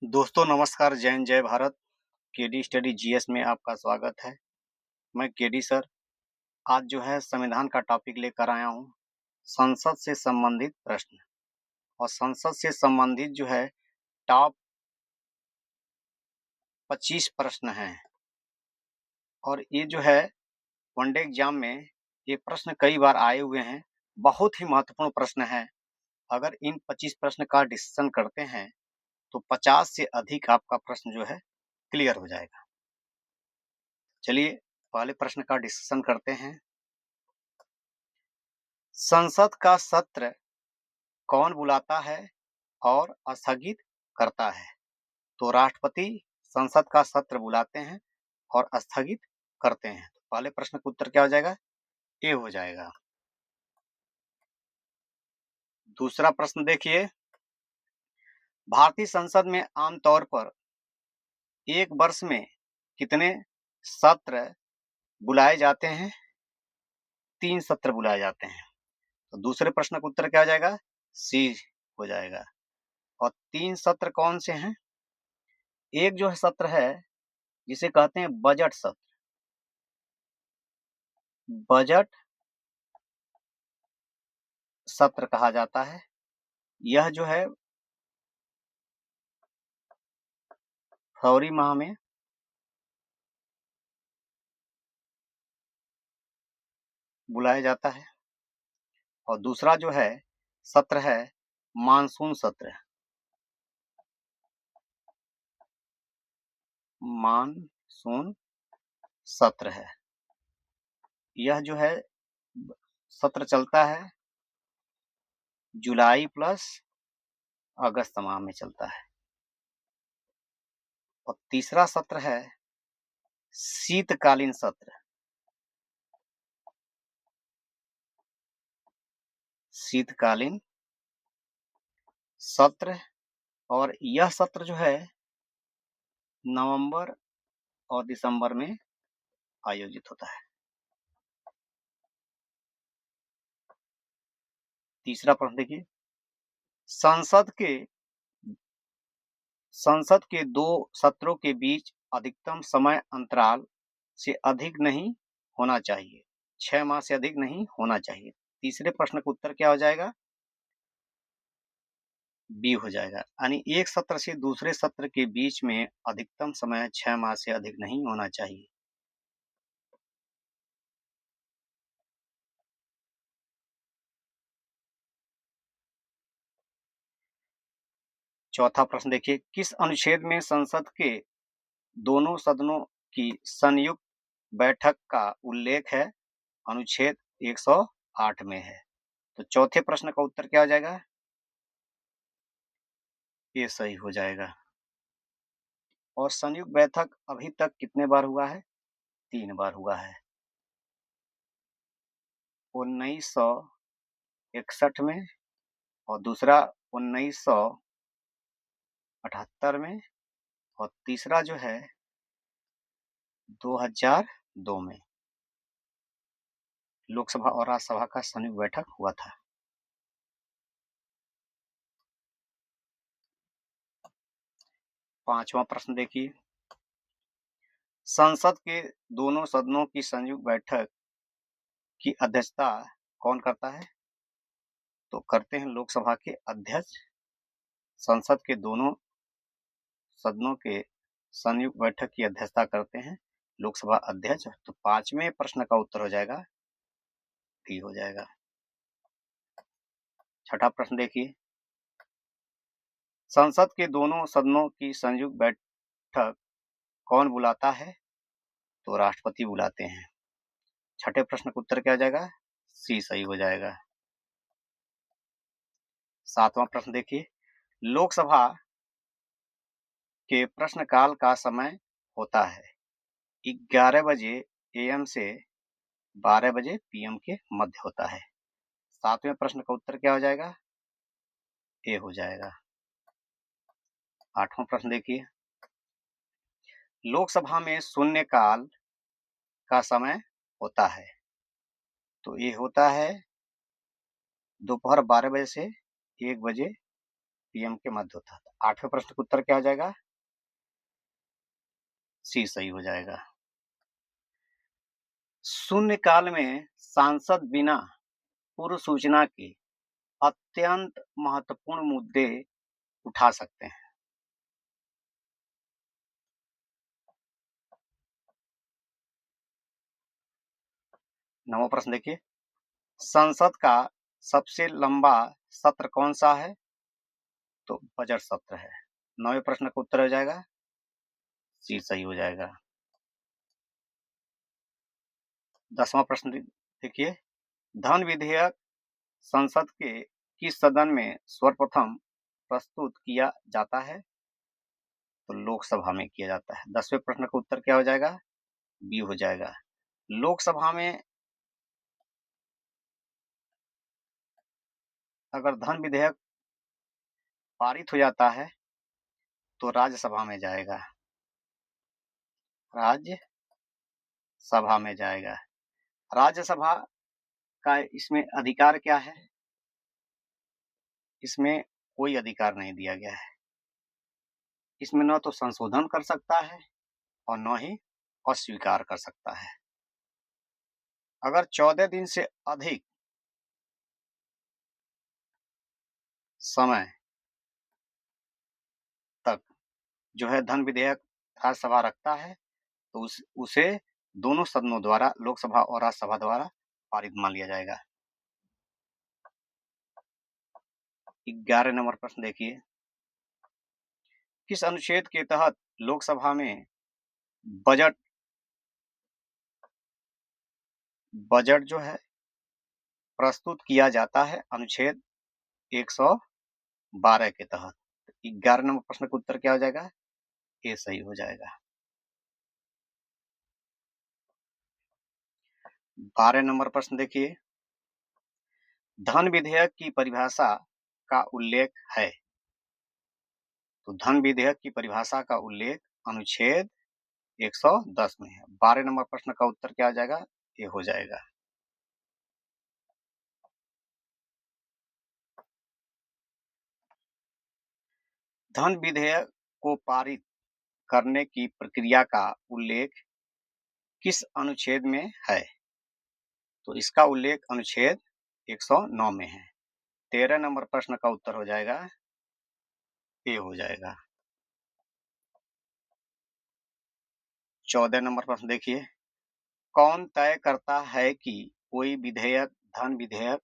दोस्तों नमस्कार, जय हिंद, जय भारत। केडी स्टडी जीएस में आपका स्वागत है। मैं केडी सर। आज जो है संविधान का टॉपिक लेकर आया हूँ, संसद से संबंधित प्रश्न। और संसद से संबंधित जो है टॉप 25 प्रश्न हैं। और ये जो है वनडे एग्जाम में ये प्रश्न कई बार आए हुए हैं। बहुत ही महत्वपूर्ण प्रश्न है। अगर इन 25 प्रश्न का डिस्कशन करते हैं तो 50 से अधिक आपका प्रश्न जो है क्लियर हो जाएगा। चलिए पहले प्रश्न का डिस्कशन करते हैं। संसद का सत्र कौन बुलाता है और स्थगित करता है? तो राष्ट्रपति संसद का सत्र बुलाते हैं और स्थगित करते हैं। तो पहले प्रश्न का उत्तर क्या हो जाएगा? ए हो जाएगा। दूसरा प्रश्न देखिए, भारतीय संसद में आमतौर पर एक वर्ष में कितने सत्र बुलाए जाते हैं? 3 सत्र बुलाए जाते हैं। तो दूसरे प्रश्न का उत्तर क्या हो जाएगा? सी हो जाएगा। और 3 सत्र कौन से हैं? एक जो है सत्र है जिसे कहते हैं बजट सत्र। बजट सत्र कहा जाता है। यह जो है फरवरी माह में बुलाया जाता है। और दूसरा जो है सत्र है मानसून सत्र। मानसून सत्र है। यह जो है सत्र चलता है जुलाई प्लस अगस्त माह में चलता है। और तीसरा सत्र है शीतकालीन सत्र। शीतकालीन सत्र। और यह सत्र जो है नवंबर और दिसंबर में आयोजित होता है। तीसरा प्रश्न देखिए, संसद के 2 सत्रों के बीच अधिकतम समय अंतराल से अधिक नहीं होना चाहिए। 6 माह से अधिक नहीं होना चाहिए। तीसरे प्रश्न का उत्तर क्या हो जाएगा? बी हो जाएगा। यानी एक सत्र से दूसरे सत्र के बीच में अधिकतम समय 6 माह से अधिक नहीं होना चाहिए। चौथा प्रश्न देखिए, किस अनुच्छेद में संसद के दोनों सदनों की संयुक्त बैठक का उल्लेख है? अनुच्छेद 108 में है। तो चौथे प्रश्न का उत्तर क्या हो जाएगा? ये सही हो जाएगा। और संयुक्त बैठक अभी तक कितने बार हुआ है? 3 बार हुआ है। 1961 में और दूसरा 1978 में और तीसरा जो है 2002 में लोकसभा और राज्यसभा का संयुक्त बैठक हुआ था। पांचवा प्रश्न देखिए, संसद के दोनों सदनों की संयुक्त बैठक की अध्यक्षता कौन करता है? तो करते हैं लोकसभा के अध्यक्ष। संसद के दोनों सदनों के संयुक्त बैठक की अध्यक्षता करते हैं लोकसभा अध्यक्ष। तो 5वें प्रश्न का उत्तर हो जाएगा डी हो जाएगा। छठा प्रश्न देखिए, संसद के दोनों सदनों की संयुक्त बैठक कौन बुलाता है? तो राष्ट्रपति बुलाते हैं। छठे प्रश्न का उत्तर क्या हो जाएगा? सी सही हो जाएगा। 7वां प्रश्न देखिए, लोकसभा के प्रश्नकाल का समय होता है 11 बजे एएम से 12 बजे पीएम के मध्य होता है। 7वें प्रश्न का उत्तर क्या हो जाएगा? ए हो जाएगा। 8वां प्रश्न देखिए, लोकसभा में शून्यकाल का समय होता है। तो ये होता है दोपहर 12 बजे से 1 बजे पीएम के मध्य होता है। तो 8वें प्रश्न का उत्तर क्या हो जाएगा? सी सही हो जाएगा। शून्यकाल में सांसद बिना पूर्व सूचना के अत्यंत महत्वपूर्ण मुद्दे उठा सकते हैं। नवा प्रश्न देखिए, संसद का सबसे लंबा सत्र कौन सा है? तो बजट सत्र है। 9वें प्रश्न का उत्तर हो जाएगा सी सही हो जाएगा। 10वां प्रश्न देखिए, धन विधेयक संसद के किस सदन में सर्वप्रथम प्रस्तुत किया जाता है? तो लोकसभा में किया जाता है। 10वें प्रश्न का उत्तर क्या हो जाएगा? बी हो जाएगा। लोकसभा में अगर धन विधेयक पारित हो जाता है तो राज्यसभा में जाएगा, राज्यसभा में जाएगा। राज्यसभा का इसमें अधिकार क्या है? इसमें कोई अधिकार नहीं दिया गया है। इसमें न तो संशोधन कर सकता है और न ही अस्वीकार कर सकता है। अगर 14 दिन से अधिक समय तक जो है धन विधेयक राज्यसभा रखता है तो उसे दोनों सदनों द्वारा, लोकसभा और राज्यसभा द्वारा पारित मान लिया जाएगा। 11 नंबर प्रश्न देखिए, किस अनुच्छेद के तहत लोकसभा में बजट जो है प्रस्तुत किया जाता है? अनुच्छेद 112 के तहत। 11 नंबर प्रश्न का उत्तर क्या हो जाएगा? ए सही हो जाएगा। 12 नंबर प्रश्न देखिए, धन विधेयक की परिभाषा का उल्लेख है? तो धन विधेयक की परिभाषा का उल्लेख अनुच्छेद 110 में है। 12 नंबर प्रश्न का उत्तर क्या हो जाएगा? ये हो जाएगा। धन विधेयक को पारित करने की प्रक्रिया का उल्लेख किस अनुच्छेद में है? तो इसका उल्लेख अनुच्छेद 109 में है। 13 नंबर प्रश्न का उत्तर हो जाएगा ए हो जाएगा। 14 नंबर प्रश्न देखिए, कौन तय करता है कि कोई विधेयक धन विधेयक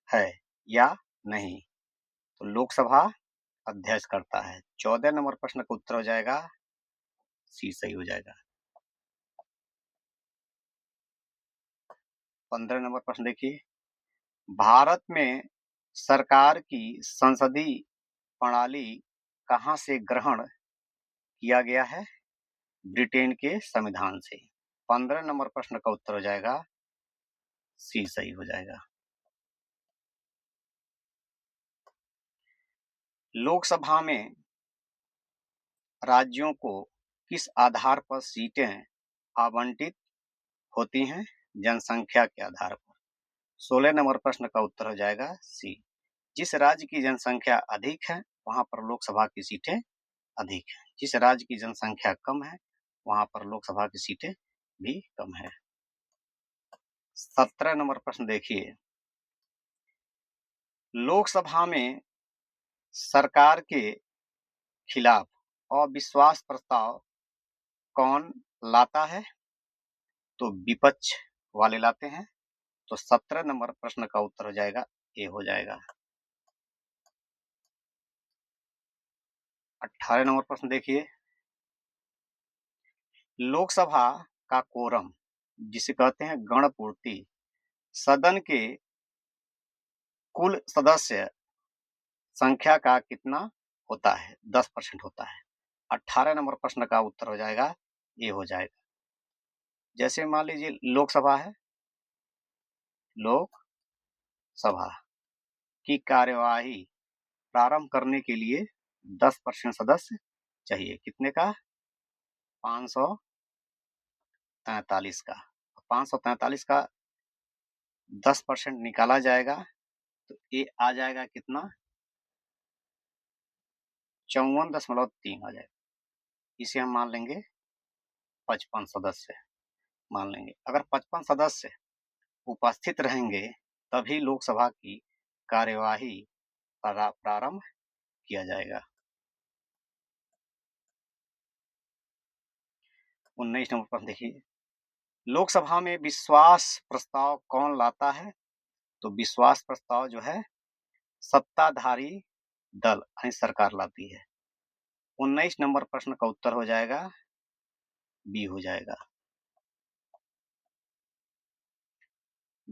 है या नहीं? तो लोकसभा अध्यक्ष करता है। 14 नंबर प्रश्न का उत्तर हो जाएगा सी सही हो जाएगा। 15 नंबर प्रश्न देखिए, भारत में सरकार की संसदीय प्रणाली कहाँ से ग्रहण किया गया है? ब्रिटेन के संविधान से। 15 नंबर प्रश्न का उत्तर हो जाएगा सी सही हो जाएगा। लोकसभा में राज्यों को किस आधार पर सीटें आवंटित होती हैं? जनसंख्या के आधार पर। 16 नंबर प्रश्न का उत्तर हो जाएगा सी। जिस राज्य की जनसंख्या अधिक है वहां पर लोकसभा की सीटें अधिक है। जिस राज्य की जनसंख्या कम है वहां पर लोकसभा की सीटें भी कम है। 17 नंबर प्रश्न देखिए, लोकसभा में सरकार के खिलाफ अविश्वास प्रस्ताव कौन लाता है? तो विपक्ष वाले लाते हैं। तो 17 नंबर प्रश्न का उत्तर हो जाएगा ए हो जाएगा। 18 नंबर प्रश्न देखिए, लोकसभा का कोरम जिसे कहते हैं गणपूर्ति, सदन के कुल सदस्य संख्या का कितना होता है? 10% होता है। 18 नंबर प्रश्न का उत्तर हो जाएगा ए हो जाएगा। जैसे मान लीजिए लोकसभा है, लोकसभा की कार्यवाही प्रारंभ करने के लिए 10% सदस्य चाहिए। कितने का? 543 का। 543 का 10% निकाला जाएगा तो ये आ जाएगा कितना? 54.3 आ जाएगा। इसे हम मान लेंगे 55 सदस्य मान लेंगे। अगर 55 सदस्य उपस्थित रहेंगे तभी लोकसभा की कार्यवाही प्रारंभ किया जाएगा। 19 नंबर प्रश्न देखिए, लोकसभा में विश्वास प्रस्ताव कौन लाता है? तो विश्वास प्रस्ताव जो है सत्ताधारी दल यानी सरकार लाती है। 19 नंबर प्रश्न का उत्तर हो जाएगा बी हो जाएगा।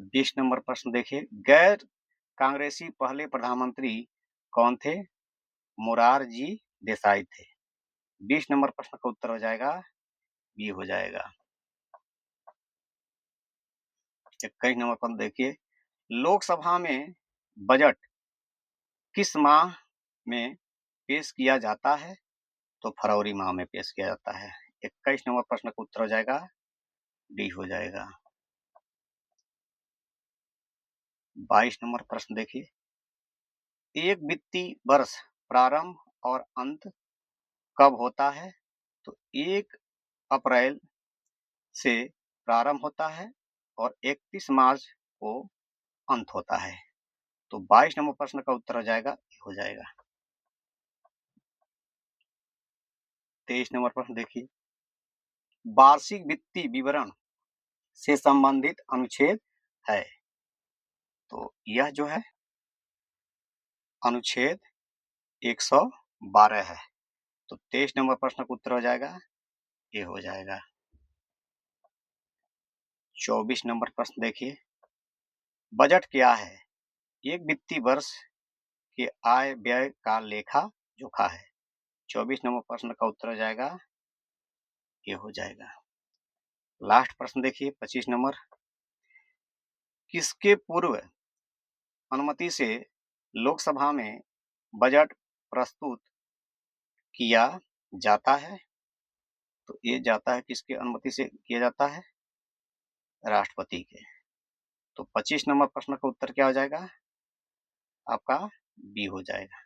20 नंबर प्रश्न देखिए, गैर कांग्रेसी पहले प्रधानमंत्री कौन थे? मोरारजी देसाई थे। 20 नंबर प्रश्न का उत्तर हो जाएगा बी हो जाएगा। 21 नंबर प्रश्न देखिए, लोकसभा में बजट किस माह में पेश किया जाता है? तो फरवरी माह में पेश किया जाता है। 21 नंबर प्रश्न का उत्तर हो जाएगा डी हो जाएगा। 22 नंबर प्रश्न देखिए, एक वित्तीय वर्ष प्रारंभ और अंत कब होता है? तो 1 अप्रैल से प्रारंभ होता है और 31 मार्च को अंत होता है। तो 22 नंबर प्रश्न का उत्तर हो जाएगा हो जाएगा। 23 नंबर प्रश्न देखिए, वार्षिक वित्तीय विवरण से संबंधित अनुच्छेद है? तो यह जो है अनुच्छेद 112 है। तो 23 नंबर प्रश्न का उत्तर हो जाएगा ये हो जाएगा। 24 नंबर प्रश्न देखिए, बजट क्या है? एक वित्तीय वर्ष के आय व्यय का लेखा जोखा है। 24 नंबर प्रश्न का उत्तर हो जाएगा ये हो जाएगा। लास्ट प्रश्न देखिए 25 नंबर, किसके पूर्व अनुमति से लोकसभा में बजट प्रस्तुत किया जाता है? तो ये जाता है किसके अनुमति से किया जाता है? राष्ट्रपति के। तो 25 नंबर प्रश्न का उत्तर क्या हो जाएगा? आपका बी हो जाएगा।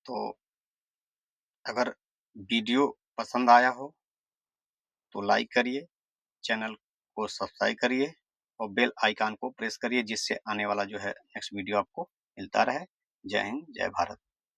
तो अगर वीडियो पसंद आया हो तो लाइक करिए, चैनल को सब्सक्राइब करिए और बेल आइकन को प्रेस करिए, जिससे आने वाला जो है नेक्स्ट वीडियो आपको मिलता रहे। जय हिंद, जय भारत।